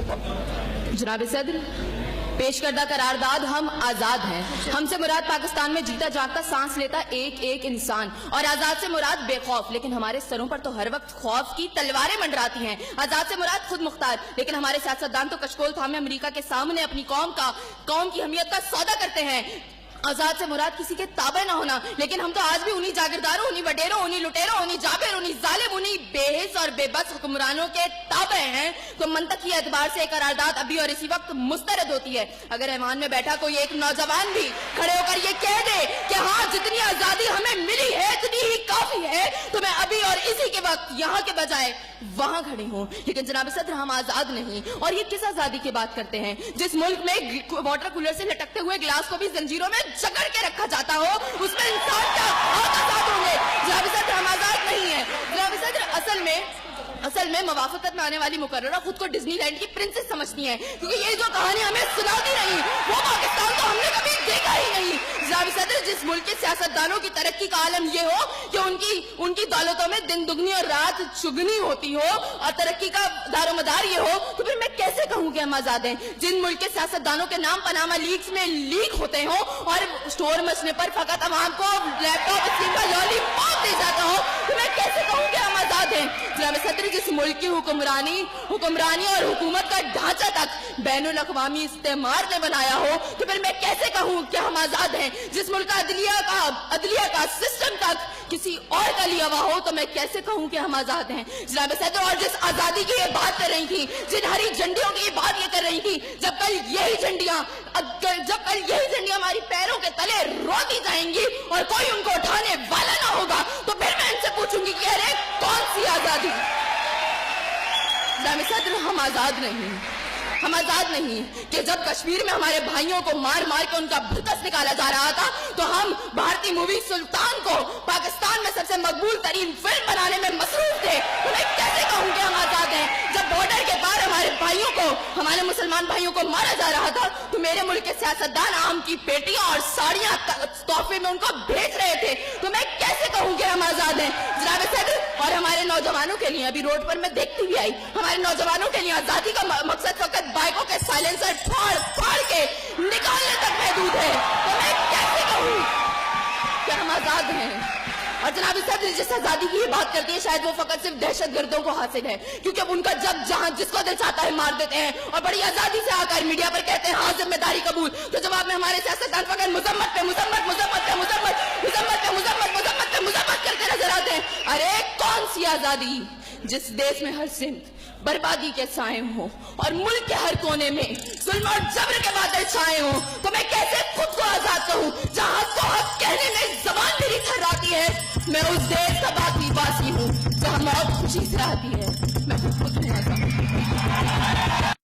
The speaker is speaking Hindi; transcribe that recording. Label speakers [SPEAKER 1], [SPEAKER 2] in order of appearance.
[SPEAKER 1] जनाब सदर, पेश करदा करारदाद हम आजाद हैं। हमसे मुराद पाकिस्तान में जीता जागता सांस लेता एक एक इंसान, और आजाद से मुराद बेखौफ, लेकिन हमारे सरों पर तो हर वक्त खौफ की तलवारें मंडराती हैं। आजाद से मुराद खुद मुख्तार, लेकिन हमारे सियासतदान तो कशकोल थामे अमेरिका के सामने अपनी कौम की हमीयत का सौदा करते हैं। आजाद से मुराद किसी के ताबे ना होना, लेकिन हम तो आज भी उन्हीं जागीरदारों, उन्हीं वडेरों, उन्हीं लुटेरों, उन्हीं जाबिर, उन्हीं जालिम, उन्हीं बेहिस और बेबस हुक्मरानों के ताबे हैं। तो मंतकी एतबार से करारदाद अभी और इसी वक्त मुस्तरद होती है। अगर ऐवान में बैठा कोई एक नौजवान भी खड़े होकर ये कह दे कि हाँ, जितनी आजादी हमें मिली है इतनी ही काफी है, तो मैं अभी और इसी के वक्त यहाँ के बजाय वहां खड़ी हूँ। लेकिन जनाब सदर, हम आजाद नहीं। और ये किस आजादी की बात करते हैं जिस मुल्क में वाटर कूलर से लटकते हुए गिलास को भी जंजीरों में जकड़ के रखा जाता हो, उसमें इंसान क्या आजाद होंगे? जनाब सदर, हम आजाद नहीं है। जनाब सदर, असल में मवाफकत में आने वाली मुकर्ररा खुद को डिज्नीलैंड की प्रिंसेस समझती है, क्योंकि ये जो कहानी हमें सुनाती रही वो पाकिस्तान तो हमने कभी देखा ही नहीं। जनाब सदर, जिस मुल्क के सियासतदानों की तरक्की का आलम ये हो कि उनकी दौलतों में दिन दुगनी और रात चुगनी होती हो, और तरक्की का दारोमदार ये हो, तो फिर मैं कैसे कहूँ कि हम आजाद हैं? जिन मुल्क के सियासतदानों के नाम पनामा लीक्स में लीक होते हो और स्टोर मचने पर फकत अवाम को लैपटॉप स्क्रीन का लॉलीपॉप दे जाता हो, तो मैं कैसे कहूँ कि हम आजाद हैं? जनाब सदर, जिस मुल्क की हुक्मरानी और हुकूमत का ढांचा तक बैनुल अक़वामी इस्तेमार ने बनाया हो, तो फिर मैं कैसे कहूँ कि हम आजाद हैं? जिस मुल्क का अदलिया का सिस्टम तक किसी और का लिया हुआ हो, तो मैं कैसे कहूँ कि हम आजाद हैं? जनाब सदर, और जिस आजादी की ये बात कर रही थी, जिन हरी झंडियों की ये बात ये कर रही थी, जब कल यही झंडियां हमारी पैरों के तले रोती जाएंगी और कोई उनको उठाने वाला ना होगा, तो फिर मैं इनसे पूछूंगी कि अरे कौन सी आजादी? जनाब सदर, हम आजाद नहीं कि जब कश्मीर में हमारे भाइयों को मार मार के उनका भुतस निकाला जा रहा था, तो हम भारतीय मूवी सुल्तान को पाकिस्तान में सबसे मकबूल तरीन फिल्म बनाने में मसरूफ थे। तो मैं कैसे कहूँ कि हम आजाद हैं? जब बॉर्डर के पार हमारे मुसलमान भाइयों को मारा जा रहा था, तो मेरे मुल्क के सियासतदान आम की पेटियां और साड़ियां तोहफे में उनको भेज रहे थे। तो मैं कैसे कहूँ कि हम आजाद हैं? जनाब सदर, और हमारे नौजवानों के लिए, अभी रोड पर मैं देखती भी आई, हमारे नौजवानों के लिए आजादी का मकसद फकत बाइकों के साइलेंसर फाड़ के निकालने तक महदूद है। तो मैं कैसे कहूँ कि हम आजाद हैं? और जनाब सदर, जिस आजादी की ये बात करती है, शायद वो फकत सिर्फ दहशतगर्दों को हासिल है, क्योंकि अब उनका जब जहां जिसको दिल चाहता है मार देते हैं और बड़ी आजादी से आकर मीडिया पर कहते हैं हाँ जिम्मेदारी कबूल। तो जवाब में हमारे सियासतदान फकत मुजम्मत करके नजर आते हैं। अरे कौन सी आजादी जिस देश में हर सिमत बर्बादी के साए हो और मुल्क के हर कोने में जुल्म और जबर के बादल छाए हो? तो मैं कैसे खुद को आजाद कहूँ जहाँ को हक कहने में जबान मेरी थर्राती है? मैं उस देश का बाकी वासी हूँ जहाँ मौत खुशी से आती है। मैं खुद को आजाद